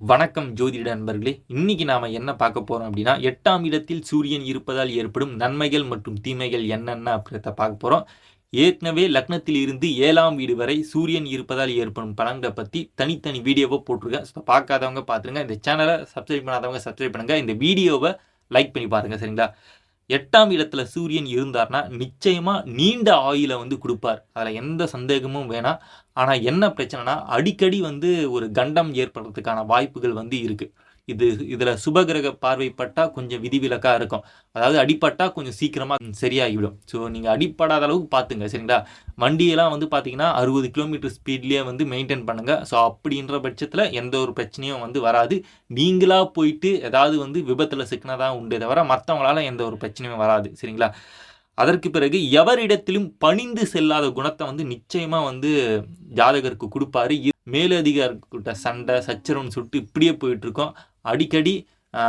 வணக்கம் ஜோதிட நண்பர்களே. இன்னைக்கு நாம என்ன பார்க்க போறோம் அப்படின்னா, 8ஆம் இடத்தில் சூரியன் இருப்பதால் ஏற்படும் நன்மைகள் மற்றும் தீமைகள் என்னென்ன அப்படின்றத பார்க்க போறோம். ஏற்கனவே லக்னத்தில் இருந்து 7ஆம் வீடு வரை சூரியன் இருப்பதால் ஏற்படும் பலன்களை பத்தி தனித்தனி வீடியோவா போட்டிருக்கேன். ஸோ பார்க்காதவங்க பார்த்துருங்க. இந்த சேனலை சப்ஸ்கிரைப் பண்ணாதவங்க சப்ஸ்கிரைப் பண்ணுங்க. இந்த வீடியோவை லைக் பண்ணி பாருங்க. சரிங்களா? 8ஆம் இடத்துல சூரியன் இருந்தார்னா நிச்சயமா நீண்ட ஆயுள வந்து குடுப்பார். அதுல எந்த சந்தேகமும் வேணாம். ஆனா என்ன பிரச்சனைனா, அடிக்கடி வந்து ஒரு கண்டம் ஏற்படுறதுக்கான வாய்ப்புகள் வந்து இருக்கு. இதுல சுபகிரக பார்வை பட்டா கொஞ்சம் விதிவிலக்கா இருக்கும். அதாவது அடிபட்டா கொஞ்சம் சீக்கிரமா சரியாகிவிடும். ஸோ நீங்க அடிபடாத அளவுக்கு பார்த்துங்க. சரிங்களா? வண்டியெல்லாம் வந்து பார்த்தீங்கன்னா 60 கிலோமீட்டர் ஸ்பீட்லயே வந்து மெயின்டெயின் பண்ணுங்க. ஸோ அப்படின்ற பட்சத்துல எந்த ஒரு பிரச்சனையும் வந்து வராது. நீங்களா போயிட்டு ஏதாவது வந்து விபத்துல சிக்கினா தான் உண்டே தவிர, மத்தவங்களால எந்த ஒரு பிரச்சனையும் வராது. சரிங்களா? அதற்கு பிறகு எவரிடத்திலும் பணிந்து செல்லாத குணத்த வந்து நிச்சயமா வந்து ஜாதகருக்கு குடுப்பாரு. மேலதிகாரிகிட்ட சண்டை, சச்சரவுன்னு சொல்லிட்டு இப்படியே போயிட்டுருக்கும். அடிக்கடி அ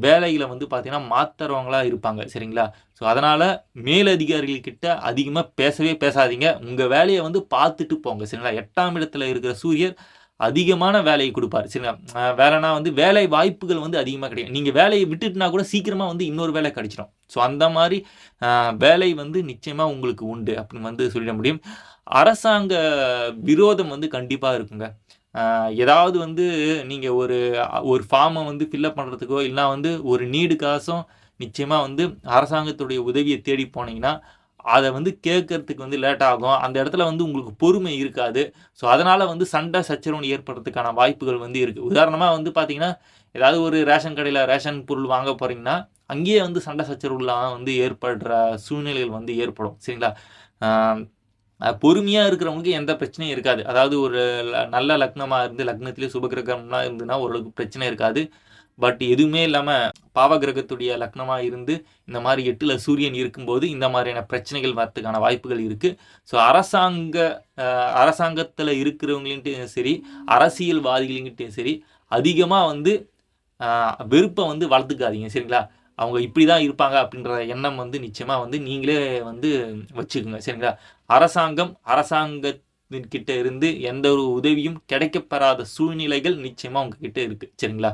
வேலையில வந்து பார்த்தீங்கன்னா, மாத்துறவங்களா இருப்பாங்க. சரிங்களா? ஸோ, அதனால மேலதிகாரிகள் கிட்ட அதிகமா பேசவே பேசாதீங்க. உங்க வேலைய வந்து பார்த்துட்டு போங்க. சரிங்களா? 8ஆம் இடத்துல இருக்கிற சூரியர் அதிகமான வேலைய குடுப்பாரு. சரிங்களா? வேலைனா வந்து வேலை வாய்ப்புகள் வந்து அதிகமா கிடைக்கும். நீங்க வேலைய விட்டுட்டுனா கூட சீக்கிரமா வந்து இன்னொரு வேலை கிடைச்சிடும். ஸோ, அந்த மாரி அ வேலை வந்து நிச்சயமா உங்களுக்கு உண்டு அப்படின்னு வந்து சொல்லிட முடியும். அரசாங்க விரோதம் வந்து கண்டிப்பா இருக்குங்க. ஏதாவது வந்து நீங்க ஒரு ஃபார்ம வந்து ஃபில் பண்றதுக்கோ, இல்லனா வந்து ஒரு நீடுக்காசும் நிச்சயமா வந்து அரசாங்கத்துடைய உதவிய தேடி போனீங்கன்னா, அத வந்து கேட்கறதுக்கு வந்து லேட் ஆகும். அந்த இடத்துல வந்து உங்களுக்கு பொறுமை இருக்காது. ஸோ, அதனால வந்து சண்டை, சச்சரவு ஏற்படுறதுக்கான வாய்ப்புகள் வந்து இருக்கு. உதாரணமா வந்து பார்த்தீங்கன்னா, ஏதாவது ஒரு ரேஷன் கடையில ரேஷன் பொருள் வாங்க போறீங்கன்னா, அங்கேயே வந்து சண்டை சச்சரவுலாம் வந்து ஏற்படுற சூழ்நிலைகள் வந்து ஏற்படும். சரிங்களா? ஆ பொறுமையா இருக்கிறவங்களுக்கு எந்த பிரச்சனையும் இருக்காது. அதாவது ஒரு நல்ல லக்னமா இருந்து லக்னத்திலே சுபகிரகம்லாம் இருந்ததுன்னா ஓரளவுக்கு பிரச்சனை இருக்காது. பட் எதுவுமே இல்லாம பாவகிரகத்துடைய லக்னமா இருந்து இந்த மாரி 8ல சூரியன் இருக்கும்போது இந்த மாரியான பிரச்சனைகள் வரதுக்கான வாய்ப்புகள் இருக்கு. ஸோ அ அரசாங்கத்தில இருக்கிறவங்கள்ட்டயும் சரி, அரசியல்வாதிகள்கிட்டயும் சரி, அதிகமா வந்து அ வெறுப்ப வந்து வளர்த்துக்காதீங்க. சரிங்களா? அவங்க இப்படிதான் இருப்பாங்க அப்படின்ற எண்ணம் வந்து நிச்சயமா வந்து நீங்களே வந்து வச்சுக்கங்க. சரிங்களா? அரசாங்கத்தின் கிட்ட இருந்து எந்த ஒரு உதவியும் கிடைக்கப்பெறாத சூழ்நிலைகள் நிச்சயமா உங்ககிட்ட இருக்கு. சரிங்களா?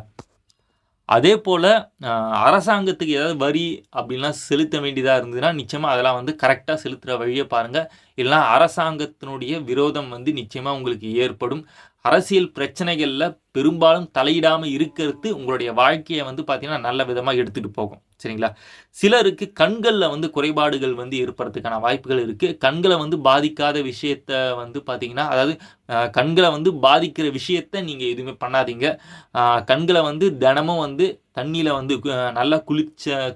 அதேபோல அ அரசாங்கத்துக்கு ஏதாவது வரி அப்படின்லாம் செலுத்த வேண்டியதா இருந்ததுன்னா, நிச்சயமா அதெல்லாம் வந்து கரெக்ட்டா செலுத்துற வழிய பாருங்க. இல்லன்னா அரசாங்கத்தினுடைய விரோதம் வந்து நிச்சயமா உங்களுக்கு ஏற்படும். அரசியல் பிரச்சனைகள்ல பெரும்பாலும் தலையிடாம இருக்கிறது உங்களுடைய வாழ்க்கைய வந்து பார்த்தீங்கன்னா, நல்ல விதமா எடுத்துட்டு போகும். சரிங்களா? சிலருக்கு கண்கள்ல வந்து குறைபாடுகள் வந்து ஏற்படுறதுக்கான வாய்ப்புகள் இருக்கு. கண்கள வந்து பாதிக்காத விஷயத்த வந்து பார்த்தீங்கன்னா, அதாவது கண்கள வந்து பாதிக்கிற விஷயத்த நீங்க எதுவுமே பண்ணாதீங்க. கண்கள வந்து தினமும் வந்து தண்ணீல வந்து நல்லா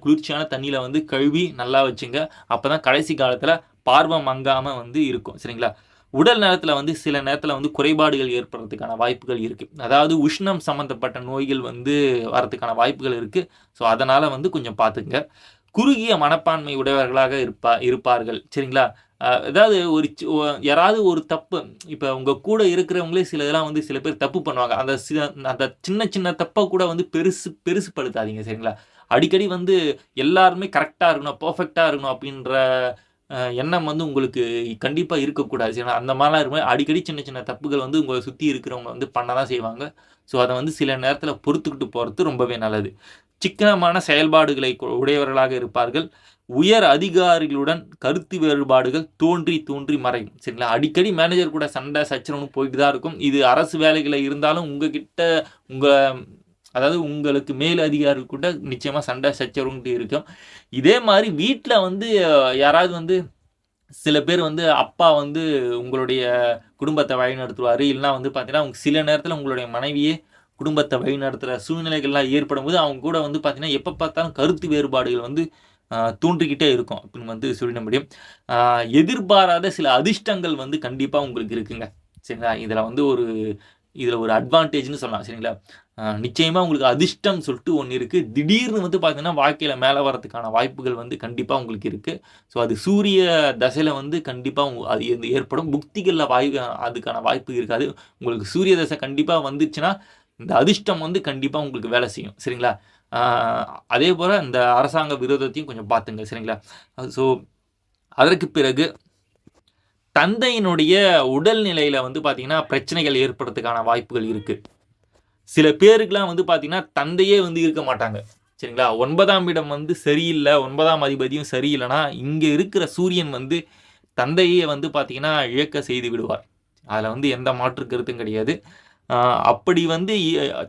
குளிர்ச்சியான தண்ணீல வந்து கழுவி நல்லா வச்சுங்க. அப்பதான் கடைசி காலத்தில பார்வை மங்காம வந்து இருக்கும். சரிங்களா? உடல் நலத்தில வந்து சில நேரத்தில வந்து குறைபாடுகள் ஏற்படுறதுக்கான வாய்ப்புகள் இருக்கு. அதாவது உஷ்ணம் சம்மந்தப்பட்ட நோய்கள் வந்து வரதுக்கான வாய்ப்புகள் இருக்கு. ஸோ, அதனால வந்து கொஞ்சம் பார்த்துக்கங்க. குறுகிய மனப்பான்மை உடையவர்களாக இருப்பார்கள். சரிங்களா? அதாவது ஒரு சி ஒ யாராவது ஒரு தப்பு இப்ப உங்க கூட இருக்கிறவங்களே சில இதெல்லாம் வந்து சில பேர் தப்பு பண்ணுவாங்க. அந்த சின்ன சின்ன தப்ப கூட வந்து பெருசுபடுத்தாதீங்க. சரிங்களா? அடிக்கடி வந்து எல்லாருமே கரெக்ட்டா இருக்கணும், பெர்ஃபெக்ட்டா இருக்கணும் அப்டின்ற எண்ணம் வந்து உங்களுக்கு கண்டிப்பா இருக்கக்கூடாது. சரிங்களா? அந்த மாரிலாம் இருக்கும்போது அடிக்கடி சின்ன சின்ன தப்புகள் வந்து உங்கள சுத்தி இருக்கிறவங்க வந்து பண்ண தான் செய்வாங்க. ஸோ, அத வந்து சில நேரத்தில பொறுத்துக்கிட்டு போறது ரொம்பவே நல்லது. சிக்கனமான செயல்பாடுகளை உடையவர்களாக இருப்பார்கள். உயர் அதிகாரிகளுடன் கருத்து வேறுபாடுகள் தோன்றி தோன்றி மறையும். சரிங்களா? அடிக்கடி மேனேஜர் கூட சண்டை, சச்சரவுன்னு போயிட்டு தான் இருக்கும். இது அரசு வேலைகள்ல இருந்தாலும் உங்க அதாவது உங்களுக்கு மேல் அதிகாரிகள் கூட நிச்சயமா சண்டை, சச்சரவுன்ட்டு இருக்கும். இதே மாரி வீட்ல வந்து யாராவது வந்து சில பேர் வந்து அப்பா வந்து உங்களுடைய குடும்பத்த வழிநடத்துவாரு. இல்லன்னா வந்து பார்த்தீங்கன்னா, சில நேரத்தில உங்களுடைய மனைவியே குடும்பத்த வழிநடத்துற சூழ்நிலைகள்லாம் ஏற்படும்போது, அவங்க கூட வந்து பார்த்தீங்கன்னா, எப்ப பார்த்தாலும் கருத்து வேறுபாடுகள் வந்து தோன்றிக்கிட்டே இருக்கும். அப்படின்னு வந்து சொல்லிட முடியும். அ எதிர்பாராத சில அதிர்ஷ்டங்கள் வந்து கண்டிப்பா உங்களுக்கு இருக்குங்க. சரிங்களா? இதுல ஒரு அட்வான்டேஜ்ன்னு சொல்லலாம். சரிங்களா? நிச்சயமா உங்களுக்கு அதிர்ஷ்டம் சொல்ட்டு ஒண்ணு இருக்கு. திடீர்னு வந்து பார்த்தீங்கன்னா, வாழ்க்கையில மேல வரதுக்கான வாய்ப்புகள் வந்து கண்டிப்பா உங்களுக்கு இருக்கு. ஸோ, அது சூரிய தசையில வந்து கண்டிப்பா அது ஏற்படும். புக்திகள்ல அதுக்கான வாய்ப்பு இருக்காது. உங்களுக்கு சூரிய தசை கண்டிப்பா வந்துச்சுன்னா, இந்த அதிர்ஷ்டம் வந்து கண்டிப்பா உங்களுக்கு வேலை செய்யும். சரிங்களா? ஆ அதேபோல இந்த அரசாங்க விரோதத்தையும் கொஞ்சம் பார்த்துங்க. சரிங்களா? ஸோ, அதற்கு பிறகு தந்தையினுடைய உடல் நிலையில வந்து பார்த்தீங்கன்னா, பிரச்சனைகள் ஏற்படுறதுக்கான வாய்ப்புகள் இருக்கு. சில பேருக்குலாம் வந்து பார்த்தீங்கன்னா, தந்தையே வந்து இருக்க மாட்டாங்க. சரிங்களா? 9ஆம் இடம் வந்து சரியில்ல, 9ஆம் அதிபதியும் சரியில்லன்னா, இங்க இருக்கிற சூரியன் வந்து தந்தையே வந்து பார்த்தீங்கன்னா, இழக்க செய்து விடுவார். அதுல வந்து எந்த மாற்று கருத்தும் கிடையாது. அ அப்படி வந்து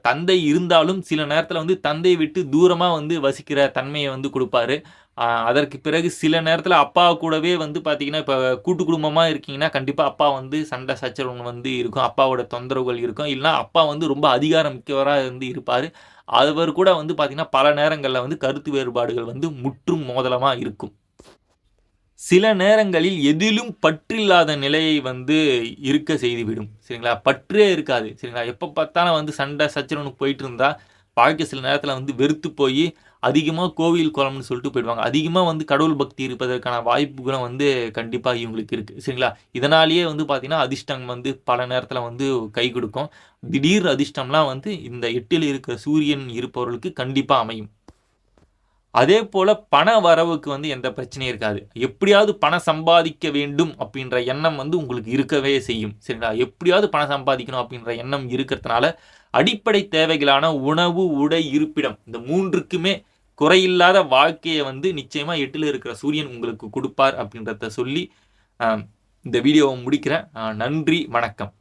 தந்தை இருந்தாலும் சில நேரத்தில வந்து தந்தைய விட்டு தூரமா வந்து வசிக்கிற தன்மைய வந்து குடுப்பாரு. அதற்கு பிறகு சில நேரத்தில அப்பா கூடவே வந்து பார்த்தீங்கன்னா, இப்ப கூட்டு குடும்பமா இருக்கீங்கன்னா, கண்டிப்பா அப்பா வந்து சண்டை சச்சரவு வந்து இருக்கும். அப்பாவோட தொந்தரவுகள் இருக்கும். இல்லன்னா அப்பா வந்து ரொம்ப அதிகாரம் மிக்கவரா வந்து இருப்பாரு. அவர் கூட வந்து பார்த்தீங்கன்னா, பல நேரங்கள்ல வந்து கருத்து வேறுபாடுகள் வந்து முற்றும் மோதலமா இருக்கும். சில நேரங்களில் எதிலும் பற்றில்லாத நிலையை வந்து இருக்க செய்துவிடும். சரிங்களா? பற்றே இருக்காது. சரிங்களா? எப்ப பார்த்தாலும் வந்து சண்டை, சச்சரவுன்னு போயிட்டு இருந்தா, வாழ்க்கை சில நேரத்தில வந்து வெறுத்து போயி, அதிகமா கோவில், குளம்னு சொல்லிட்டு போயிடுவாங்க. அதிகமா வந்து கடவுள் பக்தி இருப்பதற்கான வாய்ப்புகளும் வந்து கண்டிப்பா இவங்களுக்கு இருக்கு. சரிங்களா? இதனாலேயே வந்து பார்த்தீங்கன்னா, அதிர்ஷ்டம் வந்து பல நேரத்தில வந்து கை குடுக்கும். திடீர் அதிர்ஷ்டம்லாம் வந்து இந்த 8ல் இருக்கிற சூரியன் இருப்பவர்களுக்கு கண்டிப்பா அமையும். அதேபோல பண வரவுக்கு வந்து எந்த பிரச்சனையும் இருக்காது. எப்படியாவது பணம் சம்பாதிக்க வேண்டும் அப்படின்ற எண்ணம் வந்து உங்களுக்கு இருக்கவே செய்யும். சரிங்களா? எப்படியாவது பணம் சம்பாதிக்கணும் அப்படின்ற எண்ணம் இருக்கிறதுனால, அடிப்படை தேவைகளான உணவு, உடை, இருப்பிடம் இந்த 3க்குமே குறையில்லாத வாழ்க்கைய வந்து நிச்சயமா 8ல இருக்கிற சூரியன் உங்களுக்கு குடுப்பார் அப்படின்றத சொல்லி, அ இந்த வீடியோவ முடிக்கிறேன். நன்றி, வணக்கம்.